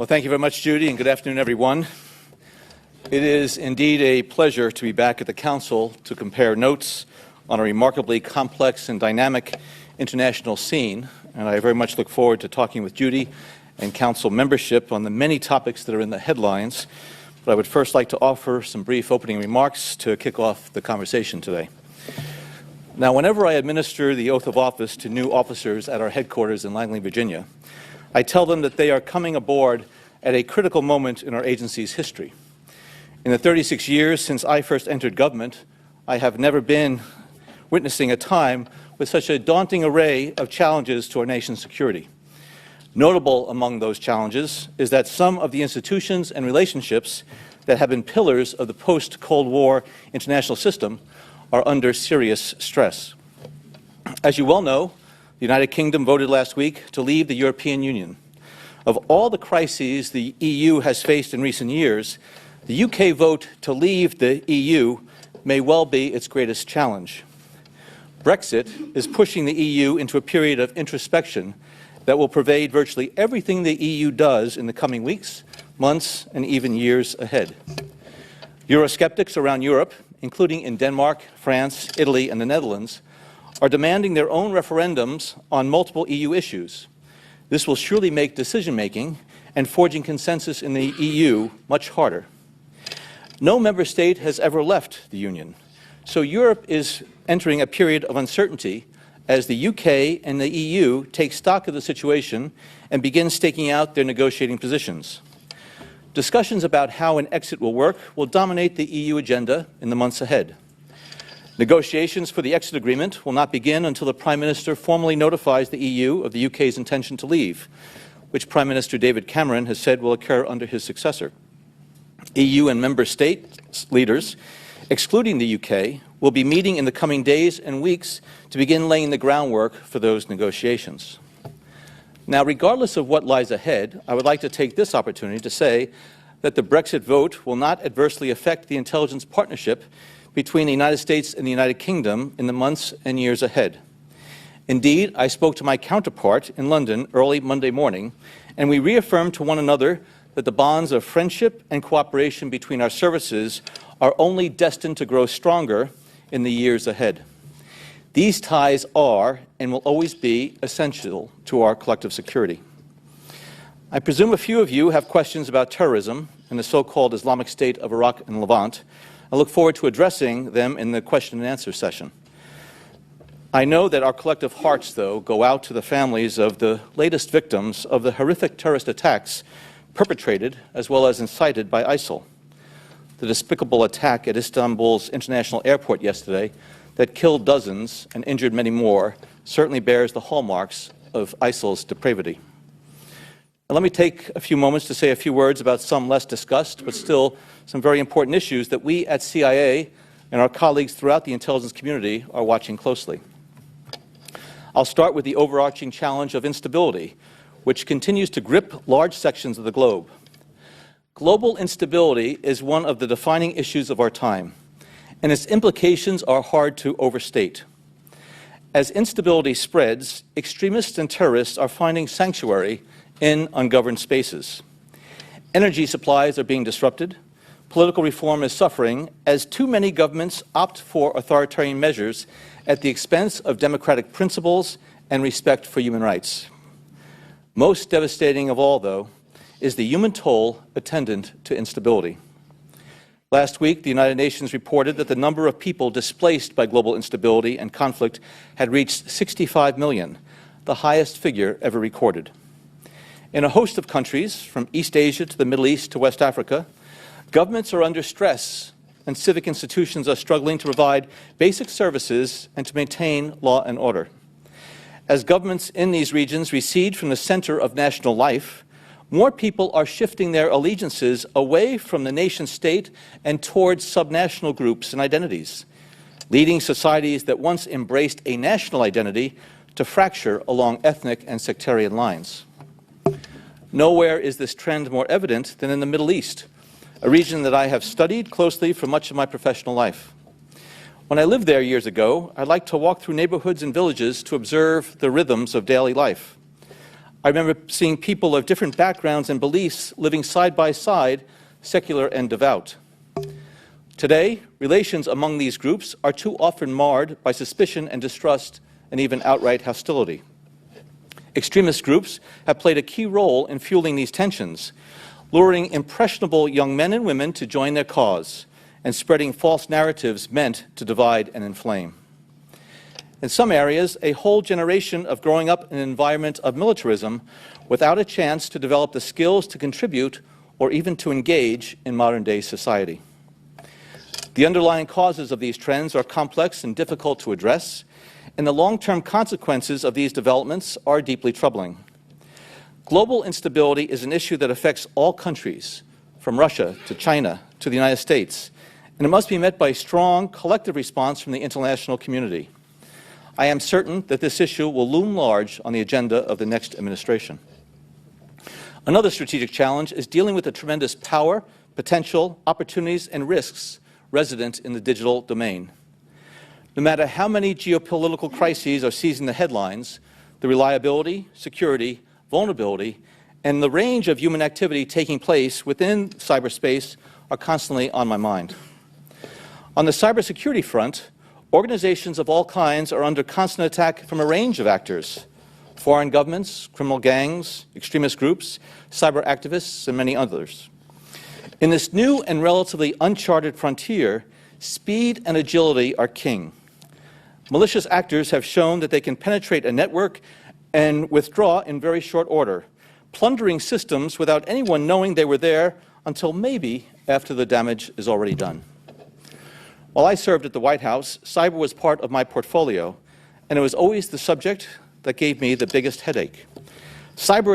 Well, thank you very much, Judy, and good afternoon, everyone. It is indeed a pleasure to be back at the Council to compare notes on a remarkably complex and dynamic international scene, and I very much look forward to talking with Judy and Council membership on the many topics that are in the headlines. But I would first like to offer some brief opening remarks to kick off the conversation today. Now, whenever I administer the oath of office to new officers at our headquarters in Langley, Virginia, I tell them that they are coming aboard at a critical moment in our agency's history. In the 36 years since I first entered government, I have never been witnessing a time with such a daunting array of challenges to our nation's security. Notable among those challenges is that some of the institutions and relationships that have been pillars of the post-Cold War international system are under serious stress. As you well know, the United Kingdom voted last week to leave the European Union. Of all the crises the EU has faced in recent years, the UK vote to leave the EU may well be its greatest challenge. Brexit is pushing the EU into a period of introspection that will pervade virtually everything the EU does in the coming weeks, months, and even years ahead. Eurosceptics around Europe, including in Denmark, France, Italy, and the Netherlands, are demanding their own referendums on multiple EU issues. This will surely make decision-making and forging consensus in the EU much harder. No member state has ever left the Union, so Europe is entering a period of uncertainty as the UK and the EU take stock of the situation and begin staking out their negotiating positions. Discussions about how an exit will work will dominate the EU agenda in the months ahead. Negotiations for the exit agreement will not begin until the Prime Minister formally notifies the EU of the UK's intention to leave, which Prime Minister David Cameron has said will occur under his successor. EU and member state leaders, excluding the UK, will be meeting in the coming days and weeks to begin laying the groundwork for those negotiations. Now, regardless of what lies ahead, I would like to take this opportunity to say that the Brexit vote will not adversely affect the intelligence partnership between the United States and the United Kingdom in the months and years ahead. Indeed, I spoke to my counterpart in London early Monday morning, and we reaffirmed to one another that the bonds of friendship and cooperation between our services are only destined to grow stronger in the years ahead. These ties are and will always be essential to our collective security. I presume a few of you have questions about terrorism and the so-called Islamic State of Iraq and Levant. I look forward to addressing them in the question and answer session. I know that our collective hearts, though, go out to the families of the latest victims of the horrific terrorist attacks perpetrated as well as incited by ISIL. The despicable attack at Istanbul's international airport yesterday that killed dozens and injured many more certainly bears the hallmarks of ISIL's depravity. Now, let me take a few moments to say a few words about some less discussed, but still some very important issues that we at CIA and our colleagues throughout the intelligence community are watching closely. I'll start with the overarching challenge of instability, which continues to grip large sections of the globe. Global instability is one of the defining issues of our time, and its implications are hard to overstate. As instability spreads, extremists and terrorists are finding sanctuary in ungoverned spaces. Energy supplies are being disrupted. Political reform is suffering as too many governments opt for authoritarian measures at the expense of democratic principles and respect for human rights. Most devastating of all, though, is the human toll attendant to instability. Last week, the United Nations reported that the number of people displaced by global instability and conflict had reached 65 million, the highest figure ever recorded. In a host of countries, from East Asia to the Middle East to West Africa, governments are under stress and civic institutions are struggling to provide basic services and to maintain law and order. As governments in these regions recede from the center of national life, more people are shifting their allegiances away from the nation-state and towards subnational groups and identities, leading societies that once embraced a national identity to fracture along ethnic and sectarian lines. Nowhere is this trend more evident than in the Middle East, a region that I have studied closely for much of my professional life. When I lived there years ago, I liked to walk through neighborhoods and villages to observe the rhythms of daily life. I remember seeing people of different backgrounds and beliefs living side by side, secular and devout. Today, relations among these groups are too often marred by suspicion and distrust and even outright hostility. Extremist groups have played a key role in fueling these tensions, luring impressionable young men and women to join their cause and spreading false narratives meant to divide and inflame. In some areas, a whole generation of growing up in an environment of militarism without a chance to develop the skills to contribute or even to engage in modern-day society. The underlying causes of these trends are complex and difficult to address, and the long-term consequences of these developments are deeply troubling. Global instability is an issue that affects all countries, from Russia to China to the United States, and it must be met by a strong collective response from the international community. I am certain that this issue will loom large on the agenda of the next administration. Another strategic challenge is dealing with the tremendous power, potential, opportunities, and risks resident in the digital domain. No matter how many geopolitical crises are seizing the headlines, the reliability, security, vulnerability, and the range of human activity taking place within cyberspace are constantly on my mind. On the cybersecurity front, organizations of all kinds are under constant attack from a range of actors: foreign governments, criminal gangs, extremist groups, cyber activists, and many others. In this new and relatively uncharted frontier, speed and agility are king. Malicious actors have shown that they can penetrate a network and withdraw in very short order, plundering systems without anyone knowing they were there until maybe after the damage is already done. While I served at the White House, cyber was part of my portfolio, and it was always the subject that gave me the biggest headache. Cyber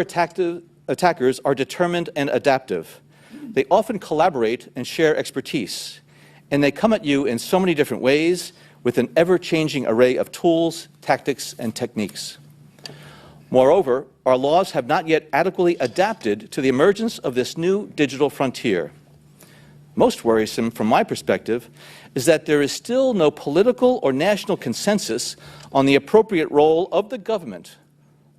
attackers are determined and adaptive. They often collaborate and share expertise, and they come at you in so many different ways with an ever-changing array of tools, tactics, and techniques. Moreover, our laws have not yet adequately adapted to the emergence of this new digital frontier. Most worrisome, from my perspective, is that there is still no political or national consensus on the appropriate role of the government,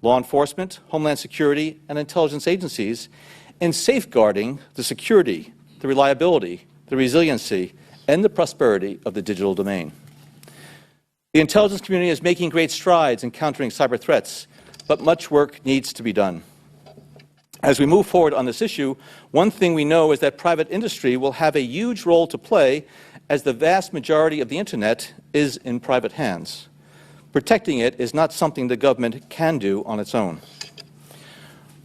law enforcement, homeland security, and intelligence agencies in safeguarding the security, the reliability, the resiliency, and the prosperity of the digital domain. The intelligence community is making great strides in countering cyber threats, but much work needs to be done. As we move forward on this issue, one thing we know is that private industry will have a huge role to play, as the vast majority of the Internet is in private hands. Protecting it is not something the government can do on its own.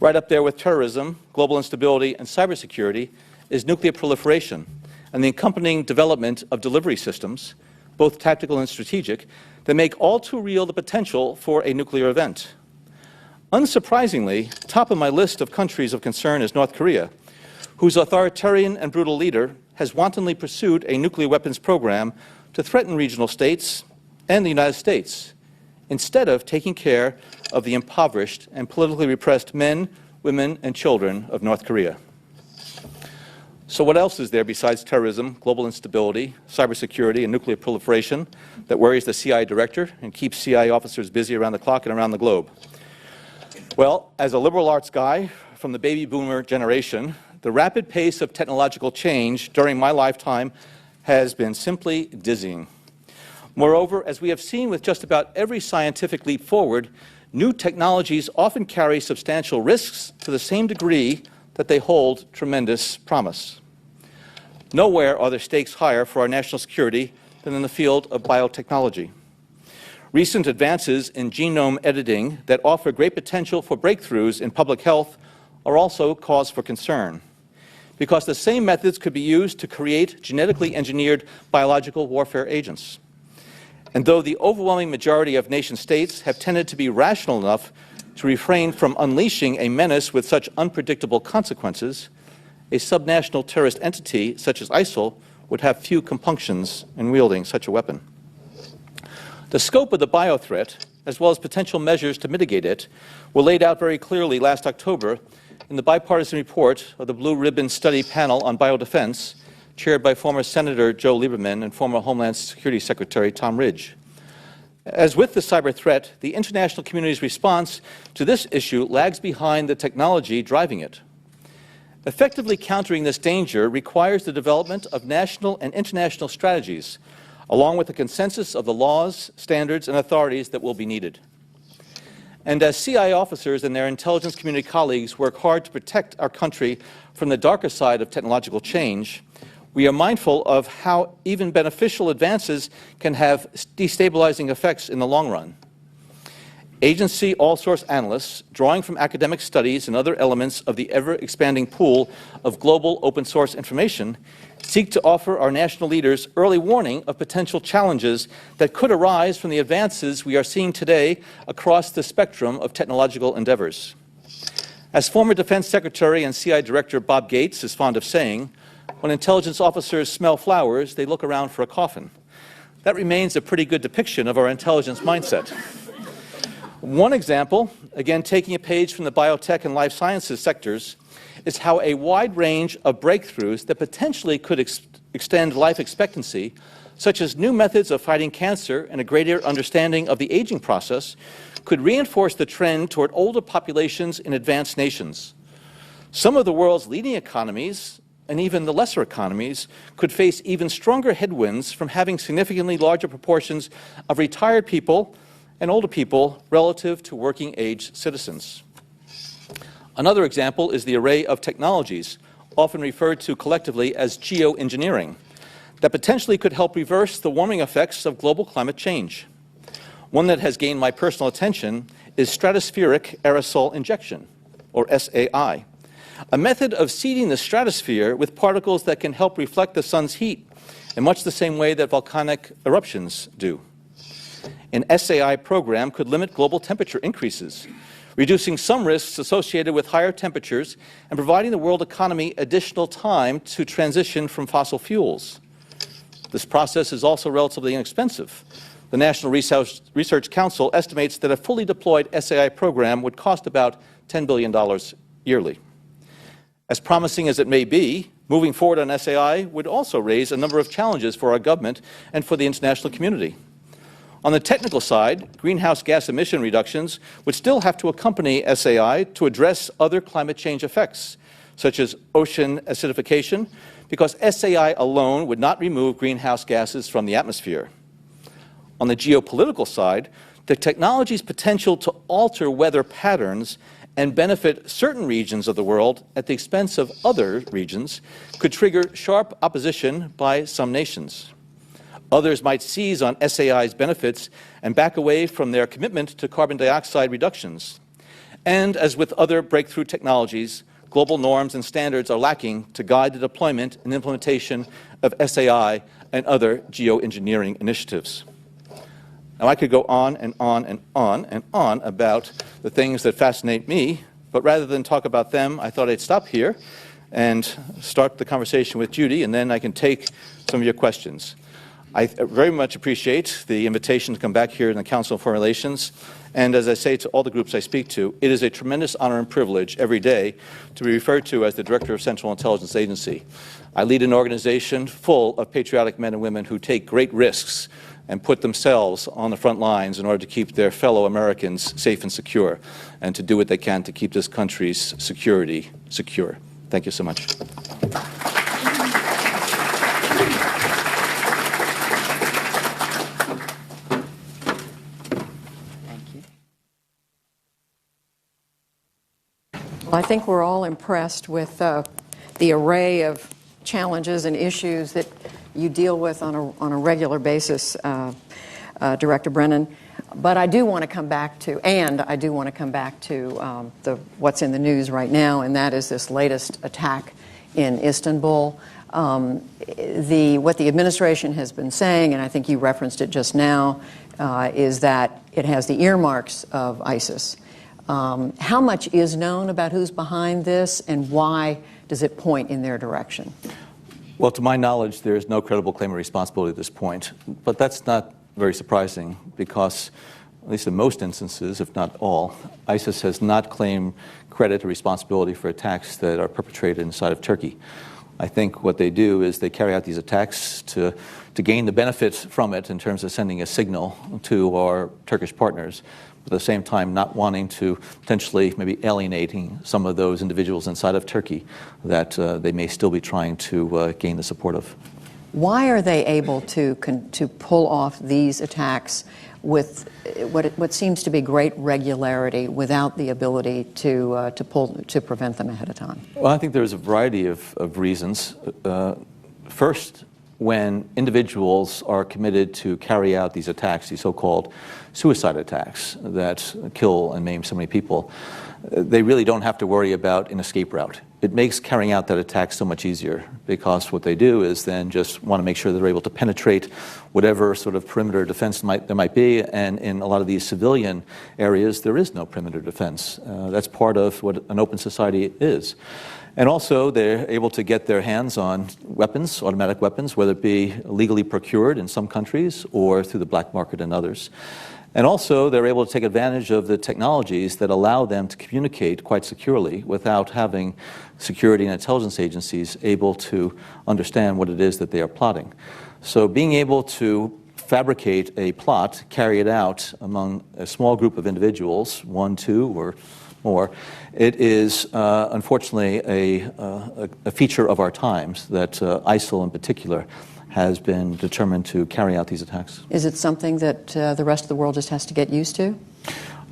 Right up there with terrorism, global instability, and cybersecurity is nuclear proliferation and the accompanying development of delivery systems, both tactical and strategic, that make all too real the potential for a nuclear event. Unsurprisingly, top of my list of countries of concern is North Korea, whose authoritarian and brutal leader has wantonly pursued a nuclear weapons program to threaten regional states and the United States, instead of taking care of the impoverished and politically repressed men, women, and children of North Korea. So what else is there besides terrorism, global instability, cybersecurity, and nuclear proliferation that worries the CIA director and keeps CIA officers busy around the clock and around the globe? Well, as a liberal arts guy from the baby boomer generation, the rapid pace of technological change during my lifetime has been simply dizzying. Moreover, as we have seen with just about every scientific leap forward, new technologies often carry substantial risks to the same degree that they hold tremendous promise. Nowhere are the stakes higher for our national security than in the field of biotechnology. Recent advances in genome editing that offer great potential for breakthroughs in public health are also cause for concern, because the same methods could be used to create genetically engineered biological warfare agents. And though the overwhelming majority of nation-states have tended to be rational enough to refrain from unleashing a menace with such unpredictable consequences, a subnational terrorist entity such as ISIL would have few compunctions in wielding such a weapon. The scope of the bio-threat, as well as potential measures to mitigate it, were laid out very clearly last October in the bipartisan report of the Blue Ribbon Study Panel on Biodefense, chaired by former Senator Joe Lieberman and former Homeland Security Secretary Tom Ridge. As with the cyber threat, the international community's response to this issue lags behind the technology driving it. Effectively countering this danger requires the development of national and international strategies, along with the consensus of the laws, standards, and authorities that will be needed. And as CI officers and their intelligence community colleagues work hard to protect our country from the darker side of technological change, we are mindful of how even beneficial advances can have destabilizing effects in the long run. Agency all-source analysts, drawing from academic studies and other elements of the ever-expanding pool of global open-source information, seek to offer our national leaders early warning of potential challenges that could arise from the advances we are seeing today across the spectrum of technological endeavors. As former Defense Secretary and CI Director Bob Gates is fond of saying, when intelligence officers smell flowers, they look around for a coffin. That remains a pretty good depiction of our intelligence mindset. One example, again taking a page from the biotech and life sciences sectors, is how a wide range of breakthroughs that potentially could extend life expectancy, such as new methods of fighting cancer and a greater understanding of the aging process, could reinforce the trend toward older populations in advanced nations. Some of the world's leading economies, and even the lesser economies, could face even stronger headwinds from having significantly larger proportions of retired people and older people relative to working-age citizens. Another example is the array of technologies, often referred to collectively as geoengineering, that potentially could help reverse the warming effects of global climate change. One that has gained my personal attention is stratospheric aerosol injection, or SAI, a method of seeding the stratosphere with particles that can help reflect the sun's heat in much the same way that volcanic eruptions do. An SAI program could limit global temperature increases, reducing some risks associated with higher temperatures and providing the world economy additional time to transition from fossil fuels. This process is also relatively inexpensive. The National Research Council estimates that a fully deployed SAI program would cost about $10 billion yearly. As promising as it may be, moving forward on SAI would also raise a number of challenges for our government and for the international community. On the technical side, greenhouse gas emission reductions would still have to accompany SAI to address other climate change effects, such as ocean acidification, because SAI alone would not remove greenhouse gases from the atmosphere. On the geopolitical side, the technology's potential to alter weather patterns and benefit certain regions of the world at the expense of other regions could trigger sharp opposition by some nations. Others might seize on SAI's benefits and back away from their commitment to carbon dioxide reductions. And as with other breakthrough technologies, global norms and standards are lacking to guide the deployment and implementation of SAI and other geoengineering initiatives. Now, I could go on and on and on and on about the things that fascinate me, but rather than talk about them, I thought I'd stop here and start the conversation with Judy, and then I can take some of your questions. I very much appreciate the invitation to come back here in the Council on Foreign Relations, and as I say to all the groups I speak to, it is a tremendous honor and privilege every day to be referred to as the Director of Central Intelligence Agency. I lead an organization full of patriotic men and women who take great risks and put themselves on the front lines in order to keep their fellow Americans safe and secure, and to do what they can to keep this country's security secure. Thank you so much. I think we're all impressed with the array of challenges and issues that you deal with on a regular basis, Director Brennan. But I do want to come back to, what's in the news right now, and that is this latest attack in Istanbul. What the administration has been saying, and I think you referenced it just now, is that it has the earmarks of ISIS. How much is known about who's behind this, and why does it point in their direction? Well, to my knowledge, there is no credible claim of responsibility at this point. But that's not very surprising because, at least in most instances, if not all, ISIS has not claimed credit or responsibility for attacks that are perpetrated inside of Turkey. I think what they do is they carry out these attacks to to gain the benefits from it in terms of sending a signal to our Turkish partners, but at the same time not wanting to potentially maybe alienating some of those individuals inside of Turkey that they may still be trying to gain the support of. Why are they able to pull off these attacks with what seems to be great regularity without the ability to prevent them ahead of time? Well, I think there's a variety of reasons. First, when individuals are committed to carry out these attacks, these so-called suicide attacks that kill and maim so many people, they really don't have to worry about an escape route. It makes carrying out that attack so much easier because what they do is then just want to make sure they're able to penetrate whatever sort of perimeter defense there might be, and in a lot of these civilian areas there is no perimeter defense. That's part of what an open society is. And also they're able to get their hands on weapons, automatic weapons, whether it be legally procured in some countries or through the black market in others. And also, they're able to take advantage of the technologies that allow them to communicate quite securely without having security and intelligence agencies able to understand what it is that they are plotting. So being able to fabricate a plot, carry it out among a small group of individuals, 1, 2, or more, it is unfortunately a feature of our times that ISIL in particular has been determined to carry out these attacks. Is it something that the rest of the world just has to get used to?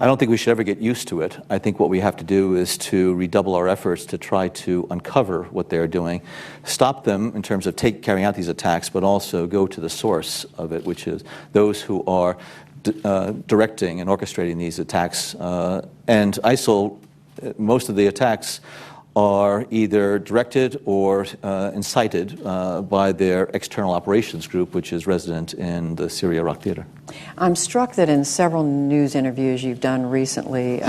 I don't think we should ever get used to it. I think what we have to do is to redouble our efforts to try to uncover what they're doing, stop them in terms of carrying out these attacks, but also go to the source of it, which is those who are directing and orchestrating these attacks. And ISIL, most of the attacks are either directed or incited by their external operations group, which is resident in the Syria-Iraq theater. I'm struck that in several news interviews you've done recently,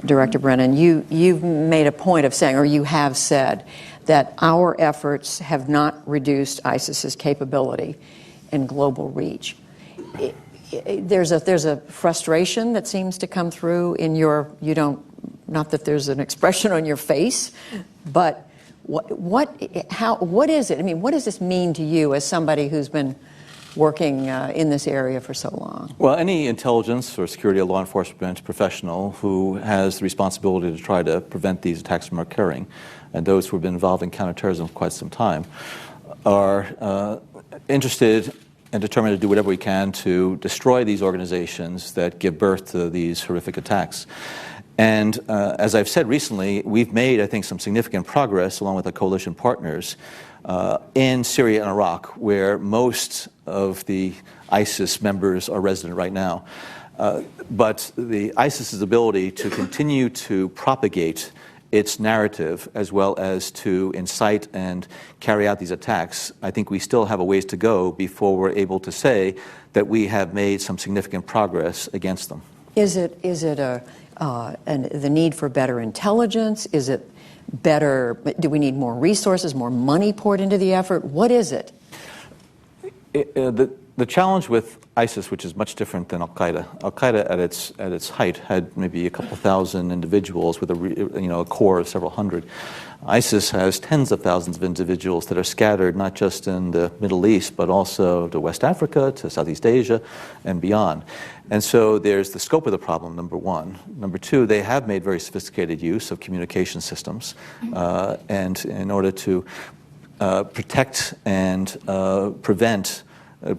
Director Brennan, you've made a point of saying, or you have said, that our efforts have not reduced ISIS's capability and global reach. There's a frustration that seems to come through in not that there's an expression on your face, but what is it? I mean, what does this mean to you as somebody who's been working in this area for so long? Well, any intelligence or security or law enforcement professional who has the responsibility to try to prevent these attacks from occurring, and those who have been involved in counterterrorism for quite some time, are interested and determined to do whatever we can to destroy these organizations that give birth to these horrific attacks. And as I've said recently, we've made, I think, some significant progress along with our coalition partners in Syria and Iraq, where most of the ISIS members are resident right now. But the ISIS's ability to continue to propagate its narrative as well as to incite and carry out these attacks, I think we still have a ways to go before we're able to say that we have made some significant progress against them. Is it the need for better intelligence? Is it better? Do we need more resources, more money poured into the effort? What is it? The challenge with ISIS, which is much different than Al-Qaeda. Al-Qaeda at its height had maybe a couple thousand individuals with a core of several hundred. ISIS has tens of thousands of individuals that are scattered not just in the Middle East, but also to West Africa, to Southeast Asia, and beyond. And so there's the scope of the problem, number one. Number two, they have made very sophisticated use of communication systems, and in order to protect and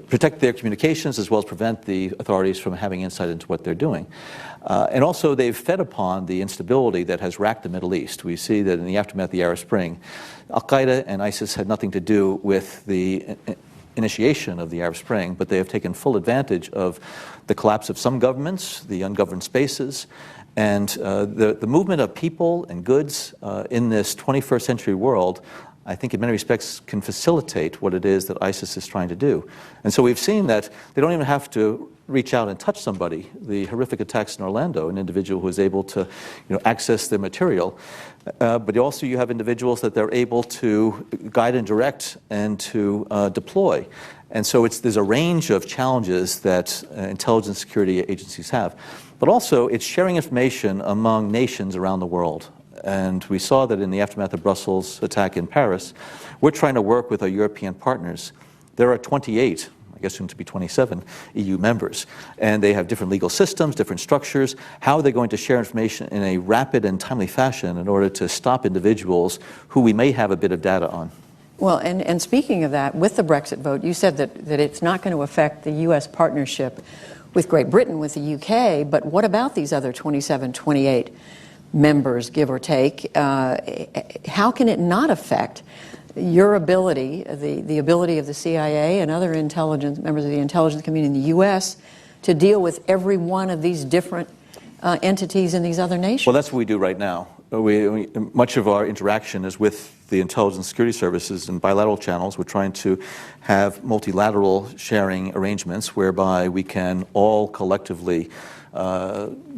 protect their communications as well as prevent the authorities from having insight into what they're doing. And also they've fed upon the instability that has racked the Middle East. We see that in the aftermath of the Arab Spring, Al-Qaeda and ISIS had nothing to do with the initiation of the Arab Spring, but they have taken full advantage of the collapse of some governments, the ungoverned spaces, and the movement of people and goods in this 21st century world, I think in many respects can facilitate what it is that ISIS is trying to do. And so we've seen that they don't even have to reach out and touch somebody. The horrific attacks in Orlando, an individual who is able to access the material, but also you have individuals that they're able to guide and direct and to deploy. And so there's a range of challenges that intelligence security agencies have. But also it's sharing information among nations around the world. And we saw that in the aftermath of Brussels' attack in Paris. We're trying to work with our European partners There are 28, I guess soon to be 27, EU members, and they have different legal systems, different structures. How are they going to share information in a rapid and timely fashion in order to stop individuals who we may have a bit of data on? Well, and speaking of that, with the Brexit vote, you said that it's not going to affect the U.S. partnership with Great Britain, with the U.K., but what about these other 27, 28 members, give or take? How can it not affect your ability, the ability of the CIA and other members of the intelligence community in the U.S. to deal with every one of these different entities in these other nations? Well, that's what we do right now. Much of our interaction is with the intelligence security services and bilateral channels. We're trying to have multilateral sharing arrangements whereby we can all collectively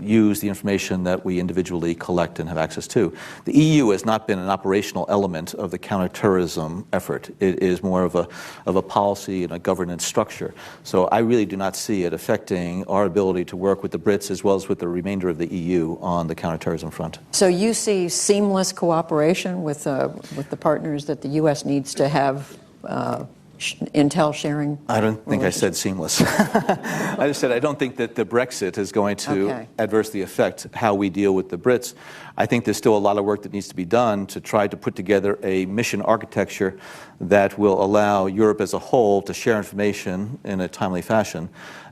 use the information that we individually collect and have access to. The EU has not been an operational element of the counterterrorism effort. It is more of a policy and a governance structure. So I really do not see it affecting our ability to work with the Brits as well as with the remainder of the EU on the counterterrorism front. So you see seamless cooperation with the partners that the U.S. needs to have intel sharing? I don't think I said seamless. I just said I don't think that the Brexit is going to adversely affect how we deal with the Brits. I think there's still a lot of work that needs to be done to try to put together a mission architecture that will allow Europe as a whole to share information in a timely fashion.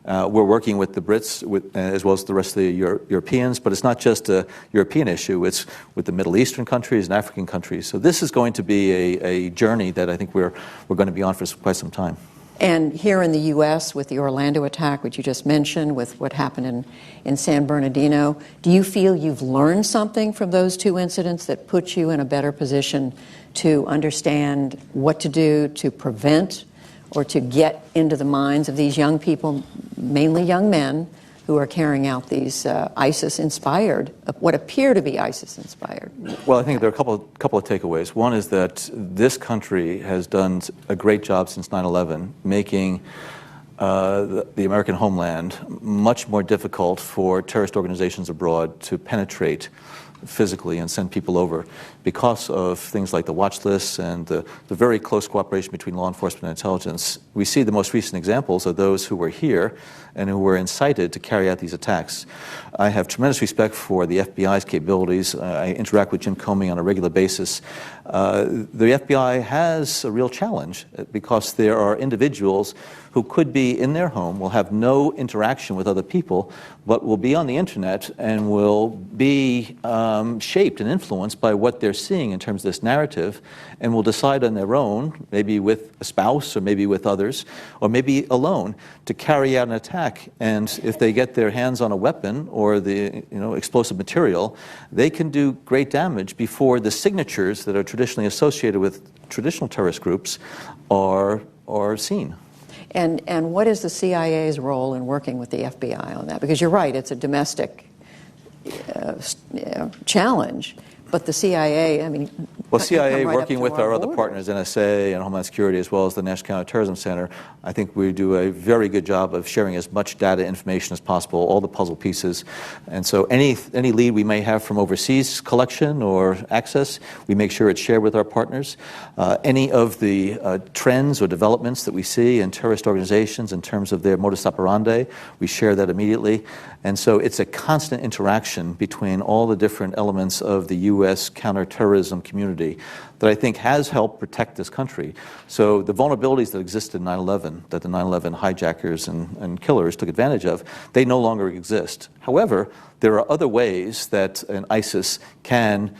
We're working with the Brits as well as the rest of the Europeans, but it's not just a European issue, it's with the Middle Eastern countries and African countries. So this is going to be a journey that I think we're going to be on for quite some time. And here in the U.S., with the Orlando attack, which you just mentioned, with what happened in San Bernardino, do you feel you've learned something from those two incidents that puts you in a better position to understand what to do to prevent or to get into the minds of these young people, mainly young men, who are carrying out these ISIS-inspired, what appear to be ISIS-inspired? Well, I think there are a couple of takeaways. One is that this country has done a great job since 9/11, making the American homeland much more difficult for terrorist organizations abroad to penetrate physically and send people over because of things like the watch lists and the very close cooperation between law enforcement and intelligence. We see the most recent examples of those who were here and who were incited to carry out these attacks. I have tremendous respect for the FBI's capabilities. I interact with Jim Comey on a regular basis. The FBI has a real challenge because there are individuals who could be in their home, will have no interaction with other people, but will be on the internet and will be shaped and influenced by what they're seeing in terms of this narrative, and will decide on their own, maybe with a spouse or maybe with others, or maybe alone, to carry out an attack. And if they get their hands on a weapon or the explosive material, they can do great damage before the signatures that are traditionally associated with traditional terrorist groups are seen. And what is the CIA's role in working with the FBI on that? Because you're right, it's a domestic challenge, but the CIA, I mean... Well, CIA, working with our other partners, NSA and Homeland Security, as well as the National Counterterrorism Center, I think we do a very good job of sharing as much data information as possible, all the puzzle pieces. And so any lead we may have from overseas collection or access, we make sure it's shared with our partners. Any of the trends or developments that we see in terrorist organizations in terms of their modus operandi, we share that immediately. And so it's a constant interaction between all the different elements of the U.S. counterterrorism community that I think has helped protect this country. So the vulnerabilities that existed in 9/11, that the 9/11 hijackers and killers took advantage of, they no longer exist. However, there are other ways that an ISIS can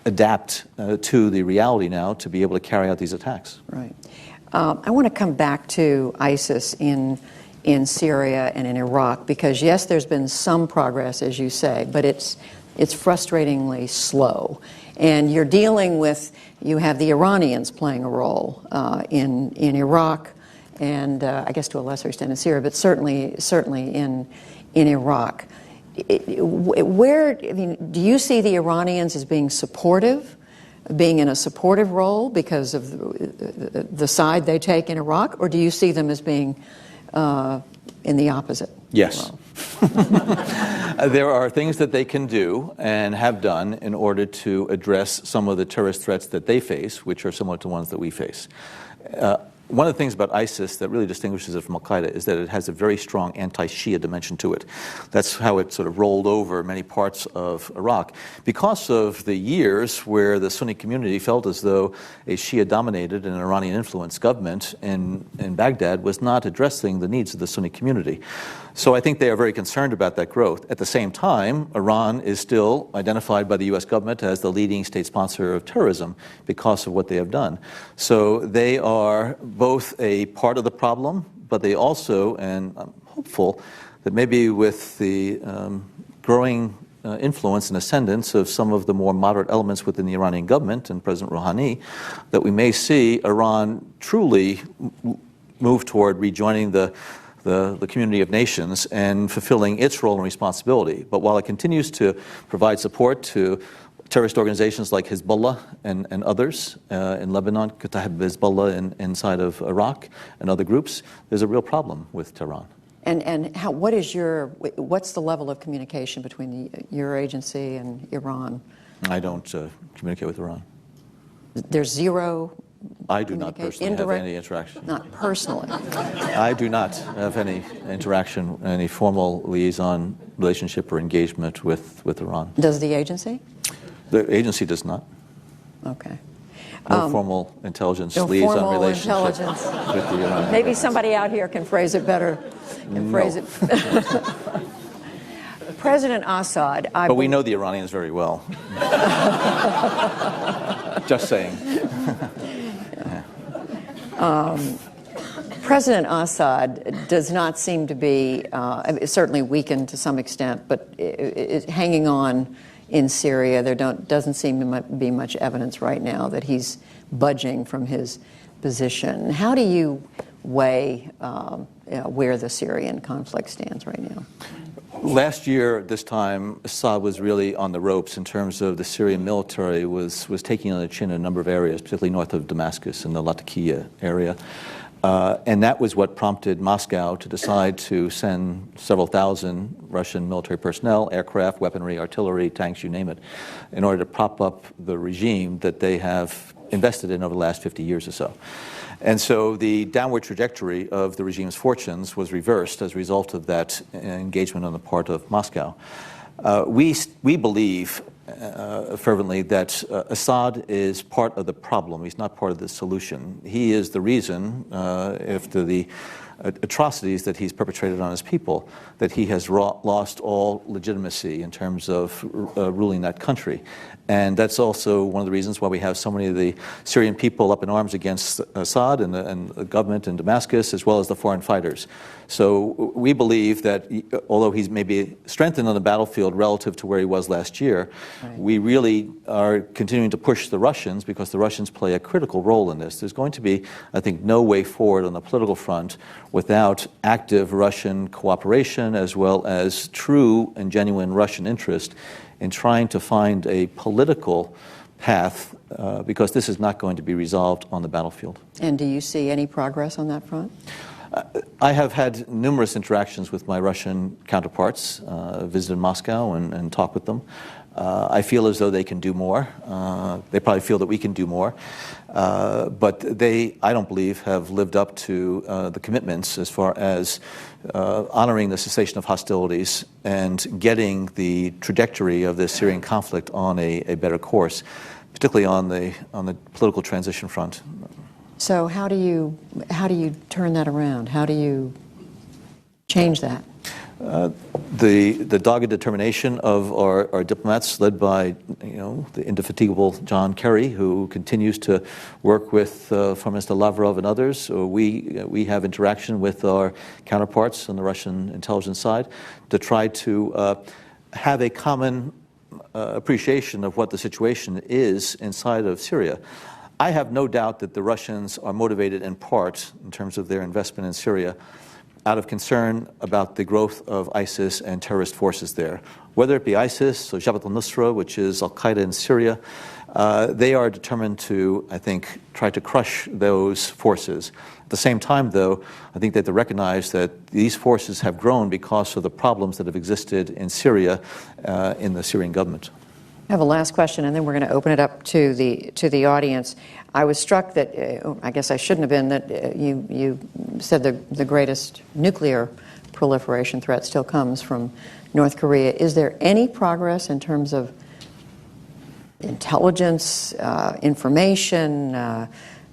adapt to the reality now to be able to carry out these attacks. Right. I want to come back to ISIS in Syria and in Iraq, because yes, there's been some progress, as you say, but it's frustratingly slow. And you're dealing with, you have the Iranians playing a role in Iraq, and I guess to a lesser extent in Syria, but certainly in Iraq. Do you see the Iranians as being supportive, being in a supportive role because of the side they take in Iraq, or do you see them as being in the opposite? Yes. There are things that they can do and have done in order to address some of the terrorist threats that they face, which are similar to ones that we face. one of the things about ISIS that really distinguishes it from al-Qaeda is that it has a very strong anti-Shia dimension to it. That's how it sort of rolled over many parts of Iraq. Because of the years where the Sunni community felt as though a Shia-dominated and Iranian-influenced government in Baghdad was not addressing the needs of the Sunni community. So I think they are very concerned about that growth. At the same time, Iran is still identified by the U.S. government as the leading state sponsor of terrorism because of what they have done. So they are both a part of the problem, but they also, and I'm hopeful that maybe with the growing influence and ascendance of some of the more moderate elements within the Iranian government and President Rouhani, that we may see Iran truly move toward rejoining the community of nations and fulfilling its role and responsibility. But while it continues to provide support to terrorist organizations like Hezbollah and others in Lebanon, Kata'ib Hezbollah inside of Iraq and other groups, there's a real problem with Tehran. And what's the level of communication between your agency and Iran? I don't communicate with Iran. There's zero. I do not personally have any interaction. Not personally. I do not have any interaction, any formal liaison relationship or engagement with Iran. Does the agency? The agency does not. Okay. No formal intelligence No liaison formal relationship intelligence. with the Iran. Maybe somebody out here can phrase it better. President Assad. But we know the Iranians very well. Just saying. President Assad does not seem to be, certainly weakened to some extent, but hanging on in Syria. There doesn't seem to be much evidence right now that he's budging from his position. How do you weigh where the Syrian conflict stands right now? Last year, at this time, Assad was really on the ropes in terms of the Syrian military was taking on the chin in a number of areas, particularly north of Damascus in the Latakia area. And that was what prompted Moscow to decide to send several thousand Russian military personnel, aircraft, weaponry, artillery, tanks, you name it, in order to prop up the regime that they have invested in over the last 50 years or so. And so the downward trajectory of the regime's fortunes was reversed as a result of that engagement on the part of Moscow. We believe fervently that Assad is part of the problem. He's not part of the solution. He is the reason, after the atrocities that he's perpetrated on his people, that he has lost all legitimacy in terms of ruling that country. And that's also one of the reasons why we have so many of the Syrian people up in arms against Assad and the government in Damascus, as well as the foreign fighters. So we believe that although he's maybe strengthened on the battlefield relative to where he was last year, right, we really are continuing to push the Russians because the Russians play a critical role in this. There's going to be, I think, no way forward on the political front without active Russian cooperation as well as true and genuine Russian interest in trying to find a political path because this is not going to be resolved on the battlefield. And do you see any progress on that front? I have had numerous interactions with my Russian counterparts, visited Moscow and talked with them. I feel as though they can do more. They probably feel that we can do more. But they, I don't believe, have lived up to the commitments as far as honoring the cessation of hostilities and getting the trajectory of the Syrian conflict on a better course, particularly on the political transition front. So how do you turn that around? How do you change that? The dogged determination of our diplomats, led by the indefatigable John Kerry, who continues to work with Foreign Minister Lavrov and others. We have interaction with our counterparts on the Russian intelligence side to try to have a common appreciation of what the situation is inside of Syria. I have no doubt that the Russians are motivated in part, in terms of their investment in Syria, out of concern about the growth of ISIS and terrorist forces there. Whether it be ISIS or Jabhat al-Nusra, which is al-Qaeda in Syria, they are determined to, I think, try to crush those forces. At the same time, though, I think they have to recognize that these forces have grown because of the problems that have existed in Syria in the Syrian government. I have a last question, and then we're going to open it up to the audience. I was struck that, I guess I shouldn't have been, that you said the greatest nuclear proliferation threat still comes from North Korea. Is there any progress in terms of intelligence, information,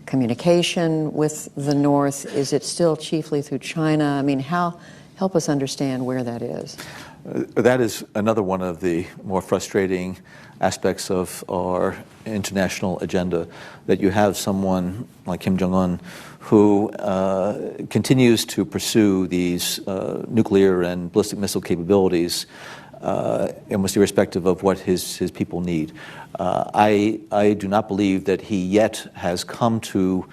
communication with the North? Is it still chiefly through China? I mean, help us understand where that is. That is another one of the more frustrating aspects of our international agenda, that you have someone like Kim Jong-un who continues to pursue these nuclear and ballistic missile capabilities, almost irrespective of what his people need. I do not believe that he yet has come to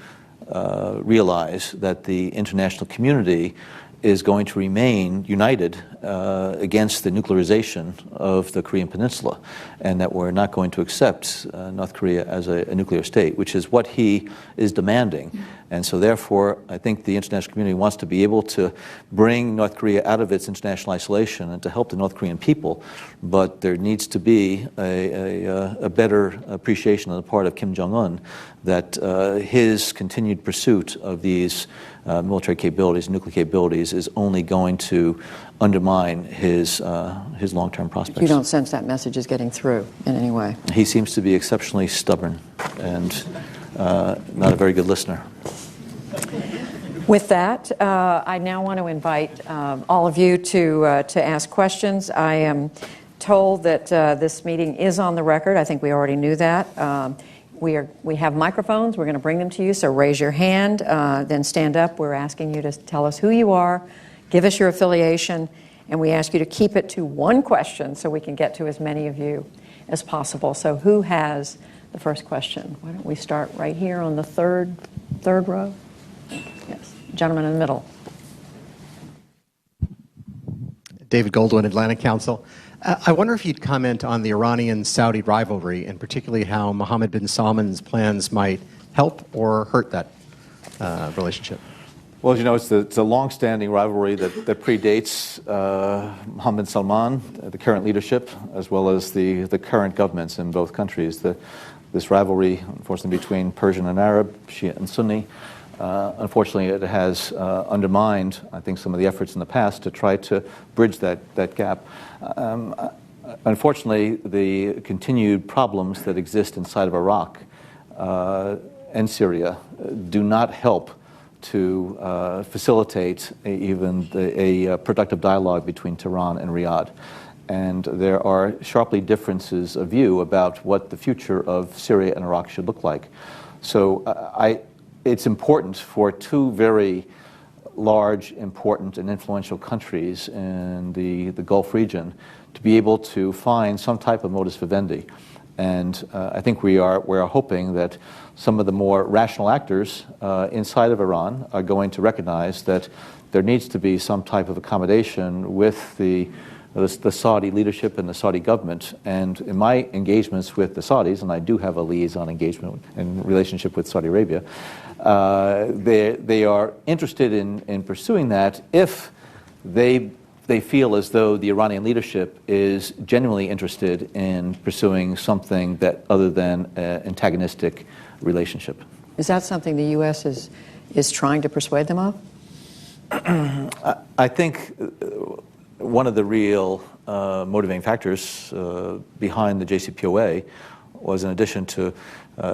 realize that the international community is going to remain united against the nuclearization of the Korean Peninsula, and that we're not going to accept North Korea as a nuclear state, which is what he is demanding. And so therefore, I think the international community wants to be able to bring North Korea out of its international isolation and to help the North Korean people, but there needs to be a better appreciation on the part of Kim Jong-un that his continued pursuit of these military capabilities, nuclear capabilities, is only going to undermine his long-term prospects. You don't sense that message is getting through in any way? He seems to be exceptionally stubborn and not a very good listener. With that, I now want to invite all of you to ask questions. I am told that this meeting is on the record. I think we already knew that. We have microphones. We're going to bring them to you, so raise your hand, then stand up. We're asking you to tell us who you are, give us your affiliation, and we ask you to keep it to one question so we can get to as many of you as possible. So who has the first question? Why don't we start right here on the third row? Yes, gentleman in the middle. David Goldwyn, Atlantic Council. I wonder if you'd comment on the Iranian-Saudi rivalry, and particularly how Mohammed bin Salman's plans might help or hurt that relationship. Well, as you know, it's a long-standing rivalry that predates Mohammed bin Salman, the current leadership, as well as the current governments in both countries. This rivalry, unfortunately, between Persian and Arab, Shia and Sunni, unfortunately, it has undermined, I think, some of the efforts in the past to try to bridge that gap. Unfortunately, the continued problems that exist inside of Iraq and Syria do not help to facilitate even a productive dialogue between Tehran and Riyadh. And there are sharply differences of view about what the future of Syria and Iraq should look like. So it's important for two very large, important, and influential countries in the Gulf region to be able to find some type of modus vivendi. And I think we're hoping that some of the more rational actors inside of Iran are going to recognize that there needs to be some type of accommodation with the Saudi leadership and the Saudi government. And in my engagements with the Saudis, and I do have a liaison engagement and relationship with Saudi Arabia, they are interested in pursuing that if they feel as though the Iranian leadership is genuinely interested in pursuing something that other than an antagonistic relationship. Is that something the U.S. is trying to persuade them of? I think one of the real motivating factors behind the JCPOA was, in addition to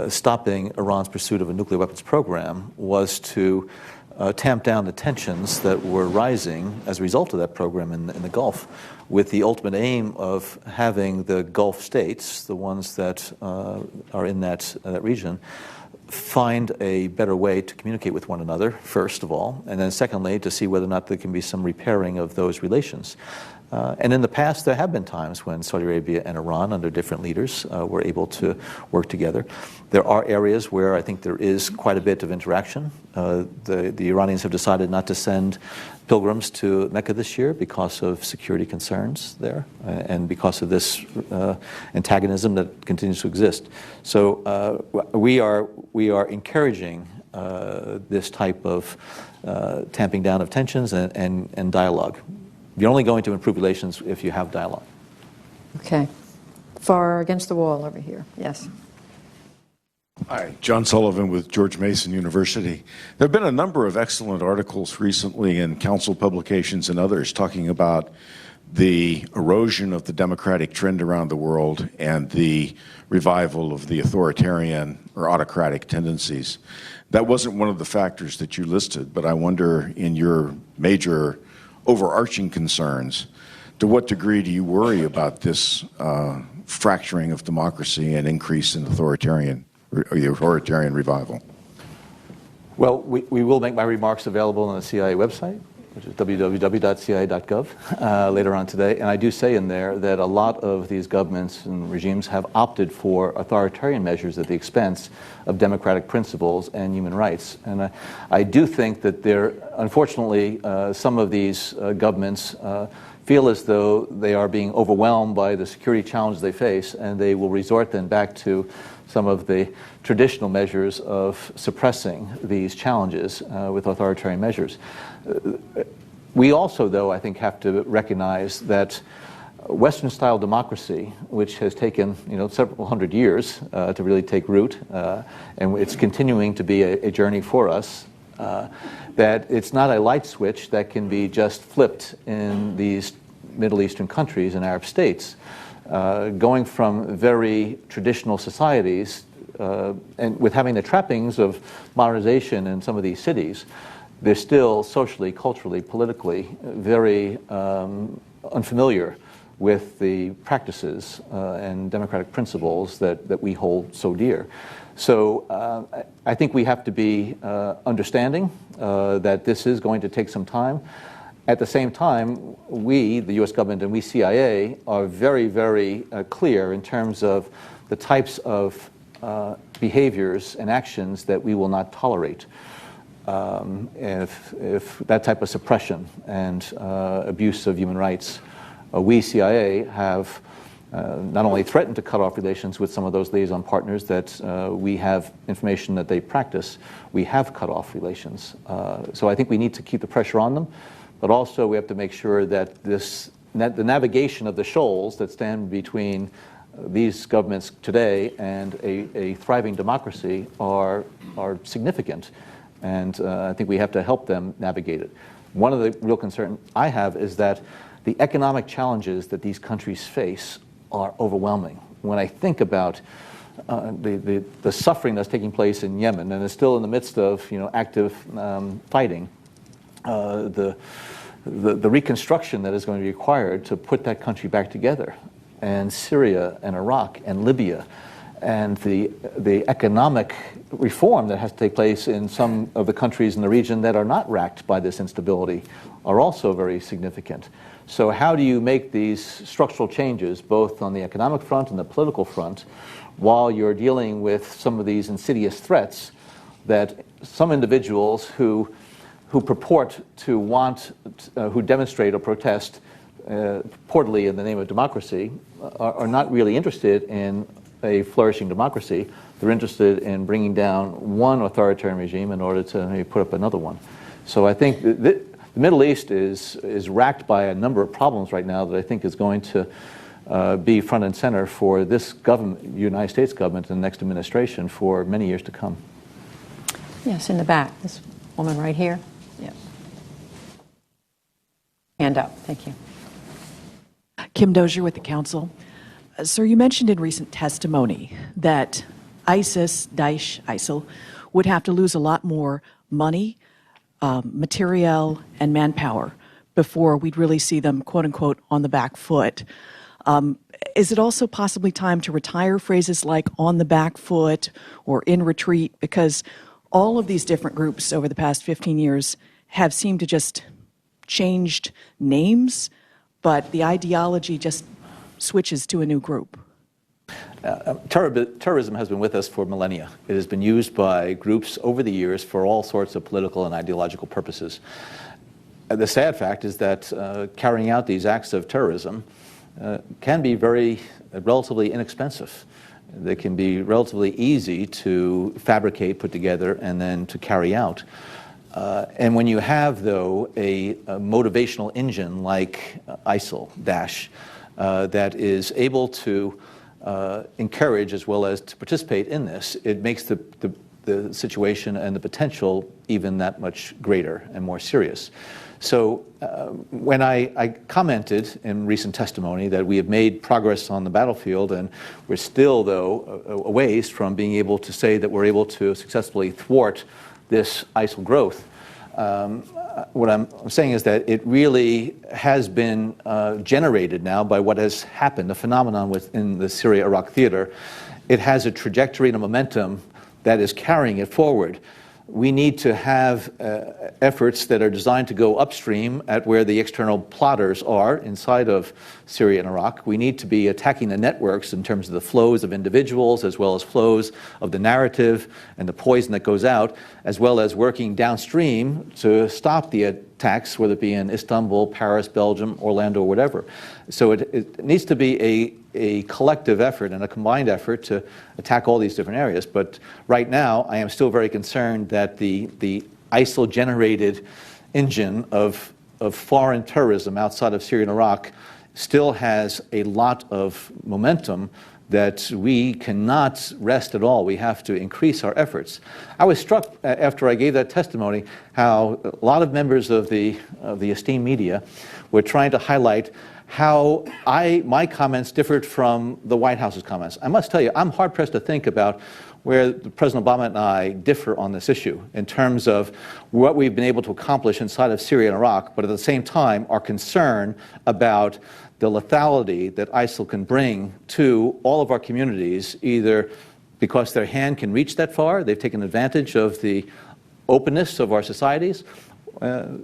stopping Iran's pursuit of a nuclear weapons program, was to tamp down the tensions that were rising as a result of that program in the Gulf, with the ultimate aim of having the Gulf states, the ones that are in that region, find a better way to communicate with one another, first of all, and then secondly, to see whether or not there can be some repairing of those relations. And in the past, there have been times when Saudi Arabia and Iran, under different leaders, were able to work together. There are areas where I think there is quite a bit of interaction. The Iranians have decided not to send pilgrims to Mecca this year because of security concerns there and because of this antagonism that continues to exist. So we are encouraging this type of tamping down of tensions and dialogue. You're only going to improve relations if you have dialogue. Okay. far against the wall over here. Yes. Hi, John Sullivan with George Mason University. There have been a number of excellent articles recently in council publications and others talking about the erosion of the democratic trend around the world and the revival of the authoritarian or autocratic tendencies. That wasn't one of the factors that you listed, but I wonder, in your major overarching concerns, to what degree do you worry about this fracturing of democracy and increase in authoritarian revival? Well, we will make my remarks available on the CIA website, which is www.cia.gov, later on today. And I do say in there that a lot of these governments and regimes have opted for authoritarian measures at the expense of democratic principles and human rights. And I do think that unfortunately, some of these governments feel as though they are being overwhelmed by the security challenges they face, and they will resort then back to some of the traditional measures of suppressing these challenges with authoritarian measures. We also, though, I think have to recognize that Western-style democracy, which has taken several hundred years to really take root, and it's continuing to be a journey for us, that it's not a light switch that can be just flipped in these Middle Eastern countries and Arab states. Going from very traditional societies and with having the trappings of modernization in some of these cities, they're still socially, culturally, politically very unfamiliar with the practices and democratic principles that we hold so dear. So I think we have to be understanding that this is going to take some time. At the same time, we, the U.S. government, and we, CIA, are very, very clear in terms of the types of behaviors and actions that we will not tolerate. If that type of suppression and abuse of human rights, we, CIA, have not only threatened to cut off relations with some of those liaison partners that we have information that they practice, we have cut off relations. So I think we need to keep the pressure on them. But also we have to make sure that the navigation of the shoals that stand between these governments today and a thriving democracy are significant. And I think we have to help them navigate it. One of the real concerns I have is that the economic challenges that these countries face are overwhelming. When I think about the suffering that's taking place in Yemen, and is still in the midst of active fighting, the reconstruction that is going to be required to put that country back together, and Syria and Iraq and Libya, and the economic reform that has to take place in some of the countries in the region that are not racked by this instability are also very significant. So how do you make these structural changes, both on the economic front and the political front, while you're dealing with some of these insidious threats that some individuals who purport to who demonstrate or protest purportedly in the name of democracy are not really interested in a flourishing democracy. They're interested in bringing down one authoritarian regime in order to maybe put up another one. So I think the Middle East is racked by a number of problems right now that I think is going to be front and center for this government, United States government, and the next administration for many years to come. Yes, in the back. This woman right here. Yeah. Hand up. Thank you. Kim Dozier with the Council. Sir, you mentioned in recent testimony that ISIS, Daesh, ISIL, would have to lose a lot more money, materiel, and manpower before we'd really see them, quote unquote, on the back foot. Is it also possibly time to retire phrases like on the back foot or in retreat? Because all of these different groups over the past 15 years have seemed to just changed names, but the ideology just switches to a new group. Terrorism has been with us for millennia. It has been used by groups over the years for all sorts of political and ideological purposes. The sad fact is that carrying out these acts of terrorism can be relatively inexpensive. They can be relatively easy to fabricate, put together, and then to carry out. And when you have, though, a motivational engine like ISIL, Daesh, that is able to encourage as well as to participate in this, it makes the situation and the potential even that much greater and more serious. So when I commented in recent testimony that we have made progress on the battlefield and we're still, though, a ways from being able to say that we're able to successfully thwart this ISIL growth, what I'm saying is that it really has been generated now by what has happened, the phenomenon within the Syria-Iraq theater. It has a trajectory and a momentum that is carrying it forward. We need to have efforts that are designed to go upstream at where the external plotters are inside of Syria and Iraq. We need to be attacking the networks in terms of the flows of individuals as well as flows of the narrative and the poison that goes out, as well as working downstream to stop the attacks, whether it be in Istanbul, Paris, Belgium, Orlando, or whatever. So it needs to be a collective effort and a combined effort to attack all these different areas. But right now, I am still very concerned that the ISIL-generated engine of foreign terrorism outside of Syria and Iraq still has a lot of momentum that we cannot rest at all. We have to increase our efforts. I was struck after I gave that testimony how a lot of members of the esteemed media were trying to highlight how my comments differed from the White House's comments. I must tell you, I'm hard-pressed to think about where President Obama and I differ on this issue in terms of what we've been able to accomplish inside of Syria and Iraq, but at the same time, our concern about the lethality that ISIL can bring to all of our communities, either because their hand can reach that far, they've taken advantage of the openness of our societies,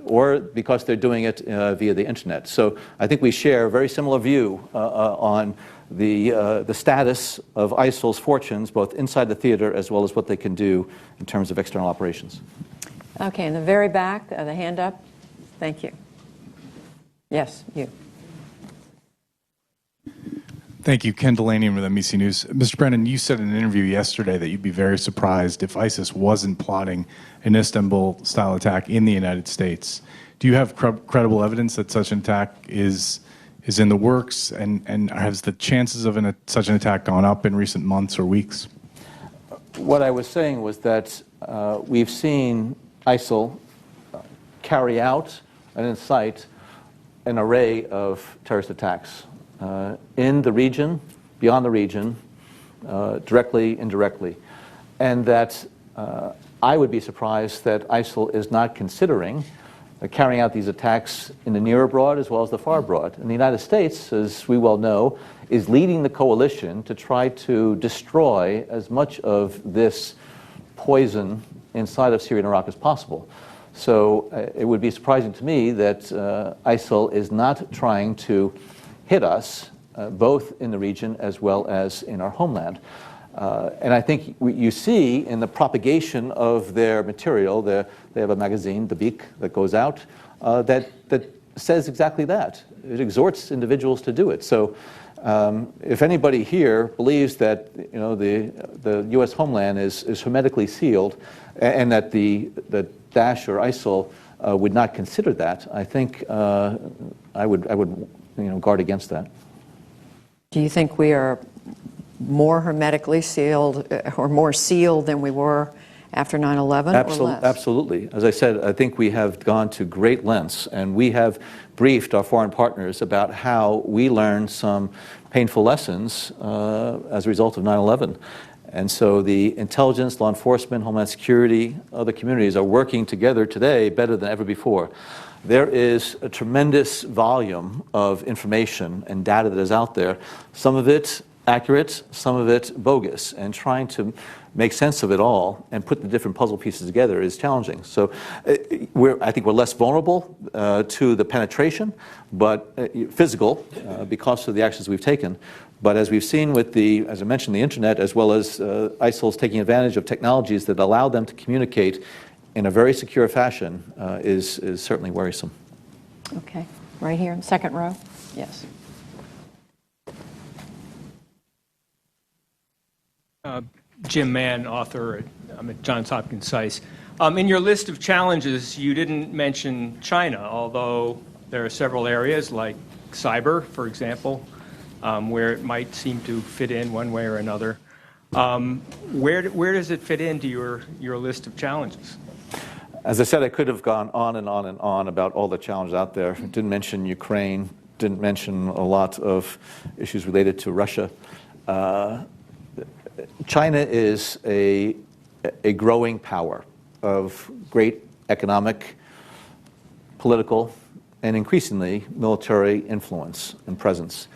or because they're doing it via the internet. So I think we share a very similar view on the status of ISIL's fortunes, both inside the theater as well as what they can do in terms of external operations. Okay, in the very back, the hand up. Thank you. Yes, you. Thank you. Ken Delaney with NBC News. Mr. Brennan, you said in an interview yesterday that you'd be very surprised if ISIS wasn't plotting an Istanbul-style attack in the United States. Do you have credible evidence that such an attack is in the works, and has the chances of such an attack gone up in recent months or weeks? What I was saying was that we've seen ISIL carry out and incite an array of terrorist attacks in the region, beyond the region, directly, indirectly. And that I would be surprised that ISIL is not considering carrying out these attacks in the near abroad as well as the far abroad. And the United States, as we well know, is leading the coalition to try to destroy as much of this poison inside of Syria and Iraq as possible. So it would be surprising to me that ISIL is not trying to hit us, both in the region as well as in our homeland. And I think you see in the propagation of their material, they have a magazine, The Beak, that goes out, that says exactly that. It exhorts individuals to do it. So if anybody here believes that the U.S. homeland is hermetically sealed and that the Daesh or ISIL would not consider that, I think I would guard against that. Do you think we are more hermetically sealed or more sealed than we were after 9/11 or less? Absolutely. As I said, I think we have gone to great lengths, and we have briefed our foreign partners about how we learned some painful lessons as a result of 9/11. And so the intelligence, law enforcement, Homeland Security, other communities are working together today better than ever before. There is a tremendous volume of information and data that is out there, some of it accurate, some of it bogus, and trying to make sense of it all and put the different puzzle pieces together is challenging. So I think we're less vulnerable to the penetration, but physical, because of the actions we've taken. But as we've seen with as I mentioned, the internet, as well as ISIL's taking advantage of technologies that allow them to communicate in a very secure fashion, is certainly worrisome. Okay, right here in the second row. Yes. Jim Mann, author at Johns Hopkins SAIS. In your list of challenges, you didn't mention China, although there are several areas like cyber, for example, where it might seem to fit in one way or another. Where does it fit into your list of challenges? As I said, I could have gone on and on and on about all the challenges out there. Didn't mention Ukraine, didn't mention a lot of issues related to Russia. China is a growing power of great economic, political, and increasingly military influence and presence.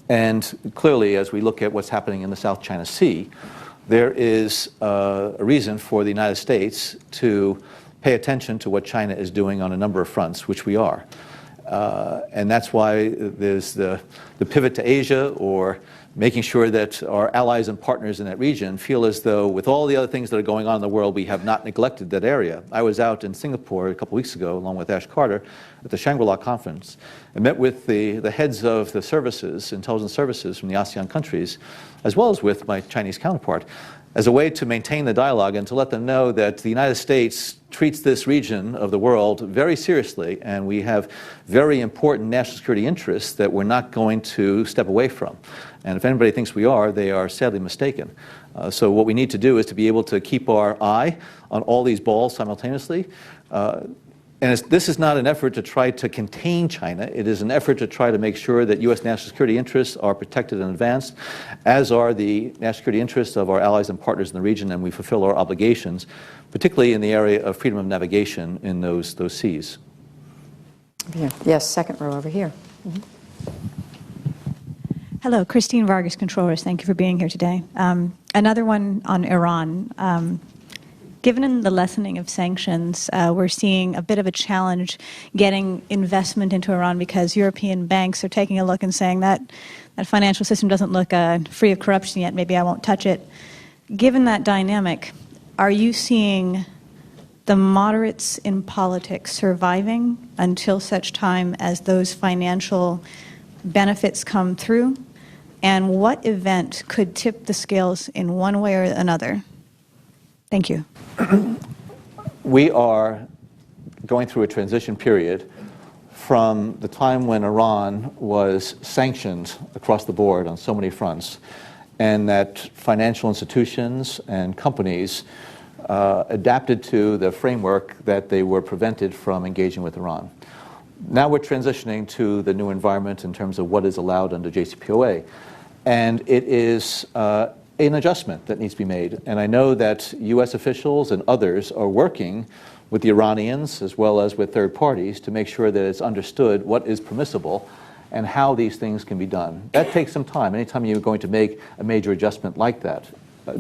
And clearly, as we look at what's happening in the South China Sea, there is a reason for the United States to pay attention to what China is doing on a number of fronts, which we are. And that's why there's the pivot to Asia, or making sure that our allies and partners in that region feel as though, with all the other things that are going on in the world, we have not neglected that area. I was out in Singapore a couple weeks ago, along with Ash Carter, at the Shangri-La conference, and met with the heads of the services, intelligence services from the ASEAN countries, as well as with my Chinese counterpart, as a way to maintain the dialogue and to let them know that the United States treats this region of the world very seriously, and we have very important national security interests that we're not going to step away from. And if anybody thinks we are, they are sadly mistaken. So what we need to do is to be able to keep our eye on all these balls simultaneously. And this is not an effort to try to contain China. It is an effort to try to make sure that U.S. national security interests are protected and advanced, as are the national security interests of our allies and partners in the region, and we fulfill our obligations, particularly in the area of freedom of navigation in those seas. Yes, second row over here. Mm-hmm. Hello, Christine Vargas, Controllers. Thank you for being here today. Another one on Iran. Given the lessening of sanctions, we're seeing a bit of a challenge getting investment into Iran, because European banks are taking a look and saying that that financial system doesn't look free of corruption yet, maybe I won't touch it. Given that dynamic, are you seeing the moderates in politics surviving until such time as those financial benefits come through? And what event could tip the scales in one way or another? Thank you. We are going through a transition period from the time when Iran was sanctioned across the board on so many fronts, and that financial institutions and companies adapted to the framework that they were prevented from engaging with Iran. Now we're transitioning to the new environment in terms of what is allowed under JCPOA. And it is an adjustment that needs to be made. And I know that U.S. officials and others are working with the Iranians as well as with third parties to make sure that it's understood what is permissible and how these things can be done. That takes some time. Anytime you're going to make a major adjustment like that.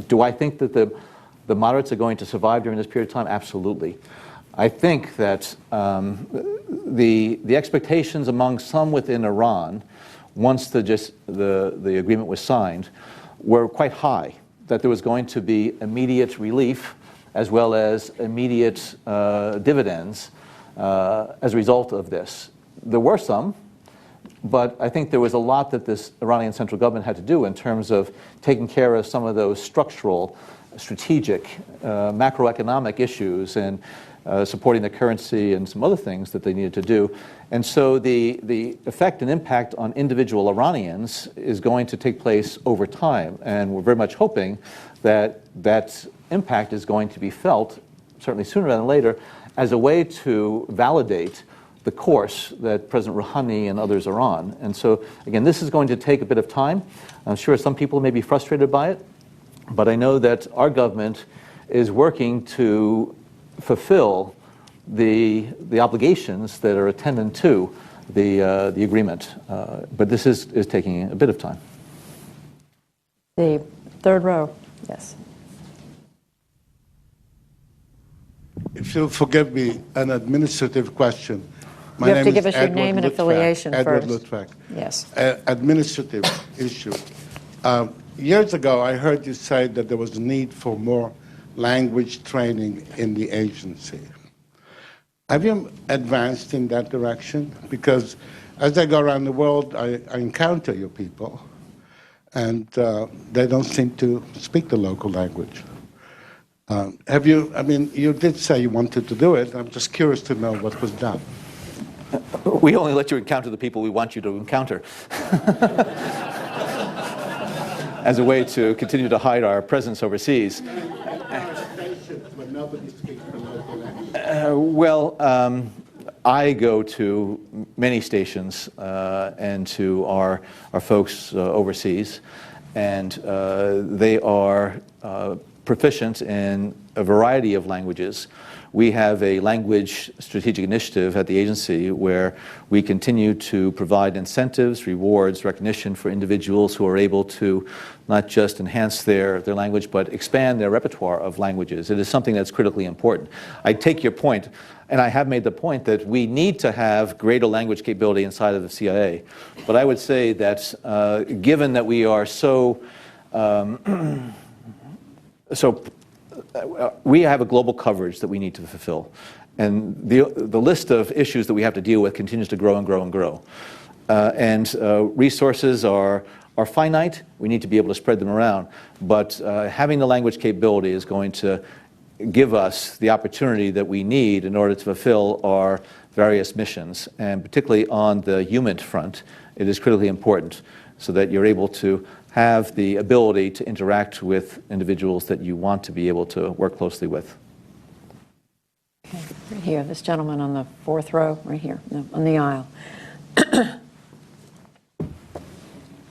Do I think that the moderates are going to survive during this period of time? Absolutely. I think that the expectations among some within Iran, once the agreement was signed, were quite high, that there was going to be immediate relief as well as immediate dividends as a result of this. There were some, but I think there was a lot that this Iranian central government had to do in terms of taking care of some of those structural, strategic, macroeconomic issues and supporting the currency and some other things that they needed to do. And so the effect and impact on individual Iranians is going to take place over time. And we're very much hoping that that impact is going to be felt, certainly sooner rather than later, as a way to validate the course that President Rouhani and others are on. And so, again, this is going to take a bit of time. I'm sure some people may be frustrated by it, but I know that our government is working to fulfill the obligations that are attendant to the agreement. But this is taking a bit of time. The third row, yes. If you'll forgive me, an administrative question. You have to give us your name and affiliation first. Edward Lutvak. Yes. Administrative issue. Years ago, I heard you say that there was a need for more language training in the agency. Have you advanced in that direction? Because as I go around the world, I encounter your people, and they don't seem to speak the local language. Have you, I mean, you did say you wanted to do it. I'm just curious to know what was done. We only let you encounter the people we want you to encounter. as a way to continue to hide our presence overseas. But nobody speaks the local language. I go to many stations and to our folks overseas, and they are proficient in a variety of languages. We have a language strategic initiative at the agency where we continue to provide incentives, rewards, recognition for individuals who are able to not just enhance their language, but expand their repertoire of languages. It is something that's critically important. I take your point, and I have made the point that we need to have greater language capability inside of the CIA. But I would say that given that we are we have a global coverage that we need to fulfill. And the list of issues that we have to deal with continues to grow and grow and grow. Resources are finite. We need to be able to spread them around. But having the language capability is going to give us the opportunity that we need in order to fulfill our various missions. And particularly on the human front, it is critically important so that you're able to have the ability to interact with individuals that you want to be able to work closely with. Okay, right here, this gentleman on the fourth row, right here, on the aisle.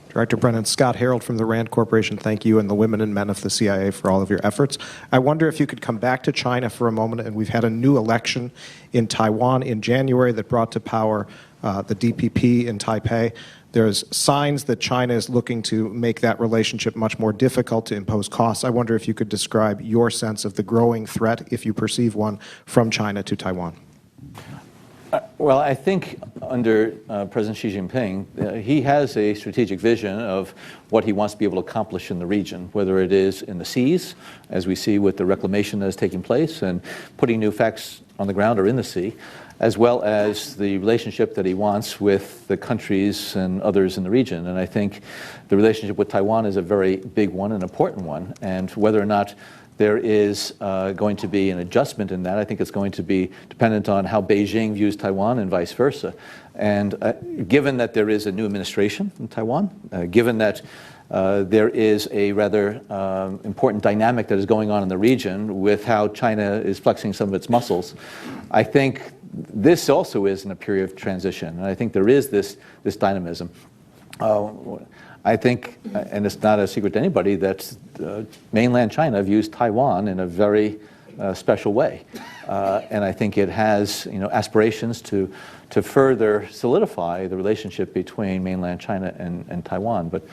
Director Brennan, Scott Harold from the RAND Corporation, thank you and the women and men of the CIA for all of your efforts. I wonder if you could come back to China for a moment, and we've had a new election in Taiwan in January that brought to power the DPP in Taipei. There's signs that China is looking to make that relationship much more difficult to impose costs. I wonder if you could describe your sense of the growing threat, if you perceive one, from China to Taiwan. Well, I think under President Xi Jinping, he has a strategic vision of what he wants to be able to accomplish in the region, whether it is in the seas, as we see with the reclamation that is taking place and putting new facts on the ground or in the sea, as well as the relationship that he wants with the countries and others in the region. And I think the relationship with Taiwan is a very big one, an important one. And whether or not there is going to be an adjustment in that, I think it's going to be dependent on how Beijing views Taiwan and vice versa. And given that there is a new administration in Taiwan, given that there is a rather important dynamic that is going on in the region with how China is flexing some of its muscles, I think this also is in a period of transition. And I think there is this dynamism. I think, and it's not a secret to anybody, that mainland China views Taiwan in a very special way. And I think it has aspirations to further solidify the relationship between mainland China and Taiwan. But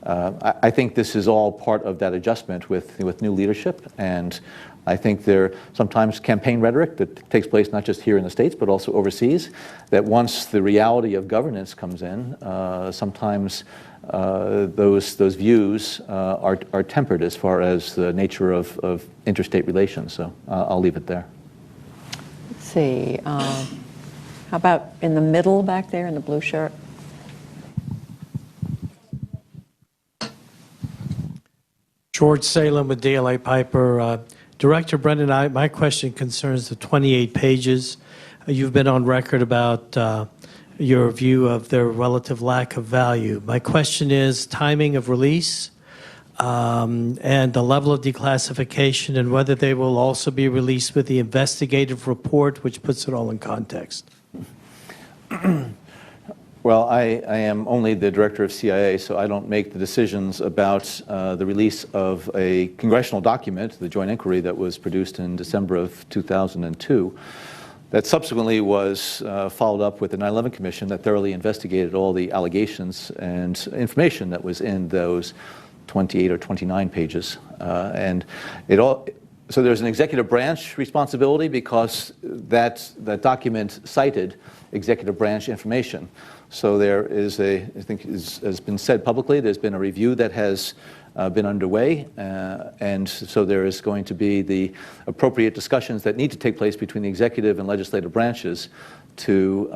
I think this is all part of that adjustment with new leadership. And I think there sometimes campaign rhetoric that takes place not just here in the States, but also overseas, that once the reality of governance comes in, sometimes those views are tempered as far as the nature of interstate relations. So I'll leave it there. Let's see. How about in the middle back there in the blue shirt? George Salem with DLA Piper. Director Brennan, my question concerns the 28 pages. You've been on record about your view of their relative lack of value. My question is timing of release and the level of declassification, and whether they will also be released with the investigative report, which puts it all in context. Well, I am only the director of CIA, so I don't make the decisions about the release of a congressional document, the joint inquiry that was produced in December of 2002, that subsequently was followed up with the 9/11 Commission that thoroughly investigated all the allegations and information that was in those 28 or 29 pages. So there's an executive branch responsibility because that document cited executive branch information. So there is I think has been said publicly, there's been a review that has been underway, and so there is going to be the appropriate discussions that need to take place between the executive and legislative branches to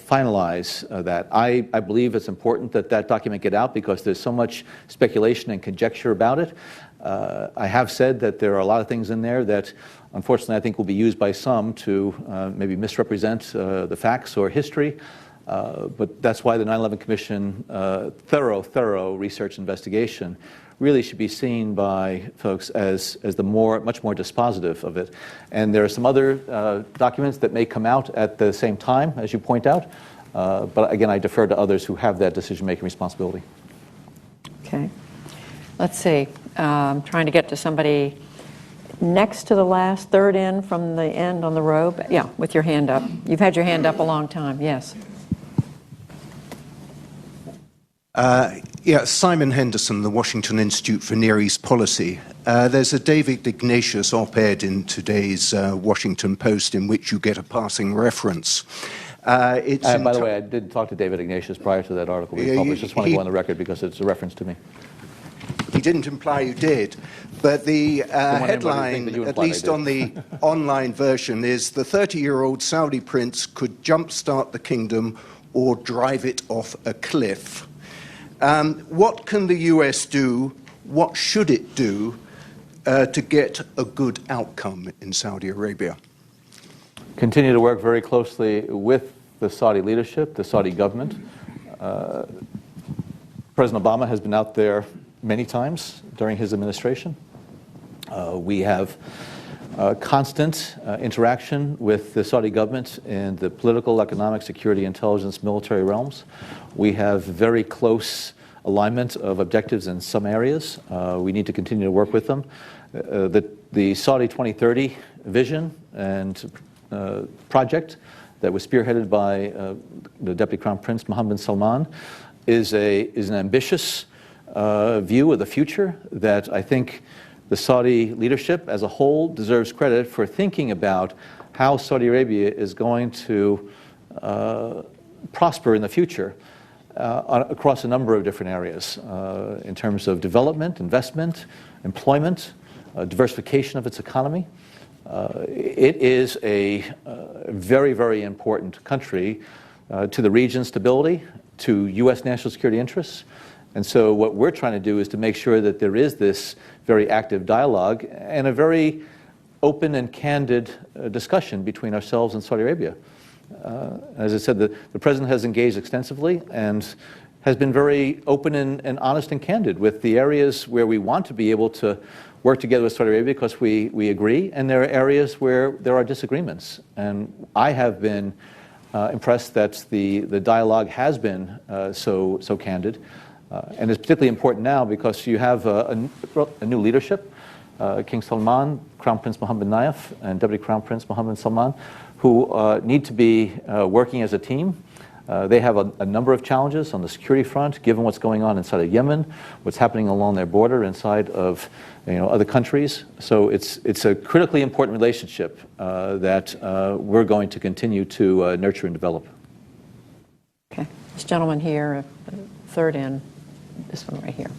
finalize that. I believe it's important that that document get out because there's so much speculation and conjecture about it. I have said that there are a lot of things in there that, unfortunately, I think will be used by some to maybe misrepresent the facts or history. But that's why the 9/11 Commission thorough research investigation really should be seen by folks as much more dispositive of it. And there are some other documents that may come out at the same time, as you point out. But again, I defer to others who have that decision-making responsibility. Okay. Let's see. I'm trying to get to somebody next to the last, third in from the end on the row. Yeah, with your hand up. You've had your hand up a long time. Yes. Simon Henderson, the Washington Institute for Near East Policy. There's a David Ignatius op-ed in today's Washington Post in which you get a passing reference. By the way, I did talk to David Ignatius prior to that article being published. Just want to go on the record because it's a reference to me. He didn't imply you did, but the headline, at least on the online version, is "The 30-year-old Saudi prince could jumpstart the kingdom or drive it off a cliff." What can the US do? What should it do to get a good outcome in Saudi Arabia? Continue to work very closely with the Saudi leadership, the Saudi government. President Obama has been out there many times during his administration. We have constant interaction with the Saudi government in the political, economic, security, intelligence, military realms. We have very close alignment of objectives in some areas. We need to continue to work with them. The Saudi 2030 vision and project that was spearheaded by the Deputy Crown Prince Mohammed bin Salman is an ambitious view of the future that I think the Saudi leadership as a whole deserves credit for thinking about how Saudi Arabia is going to prosper in the future across a number of different areas in terms of development, investment, employment, diversification of its economy. It is a very, very important country to the region's stability, to U.S. national security interests. And so what we're trying to do is to make sure that there is this very active dialogue and a very open and candid discussion between ourselves and Saudi Arabia. As I said, the President has engaged extensively and has been very open and honest and candid with the areas where we want to be able to work together with Saudi Arabia because we agree, and there are areas where there are disagreements. And I have been impressed that the dialogue has been so candid. And it's particularly important now because you have a new leadership, King Salman, Crown Prince Mohammed bin Nayef, and Deputy Crown Prince Mohammed bin Salman, who need to be working as a team. They have a number of challenges on the security front, given what's going on inside of Yemen, what's happening along their border inside of other countries. So it's a critically important relationship that we're going to continue to nurture and develop. Okay. This gentleman here, third in. This one right here.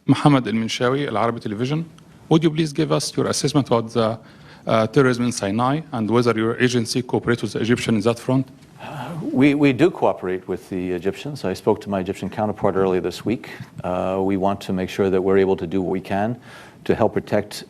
Mohammed El-Minshawi, Al Arabi Television. Would you please give us your assessment about the terrorism in Sinai and whether your agency cooperates with the Egyptians in that front? We do cooperate with the Egyptians. I spoke to my Egyptian counterpart earlier this week. We want to make sure that we're able to do what we can to help protect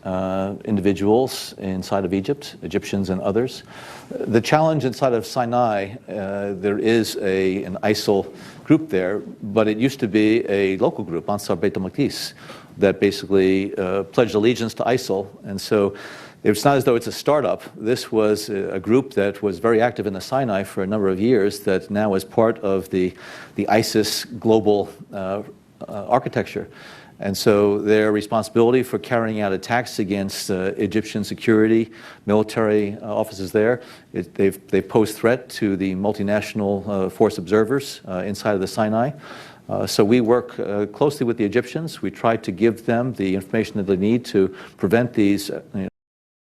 individuals inside of Egypt, Egyptians and others. The challenge inside of Sinai, there is an ISIL group there, but it used to be a local group, Ansar Beit al-Maqdis, that basically pledged allegiance to ISIL. And so it's not as though it's a startup. This was a group that was very active in the Sinai for a number of years that now is part of the ISIS global architecture. And so their responsibility for carrying out attacks against Egyptian security, military offices there, they've posed threat to the multinational force observers inside of the Sinai. So we work closely with the Egyptians. We try to give them the information that they need to prevent these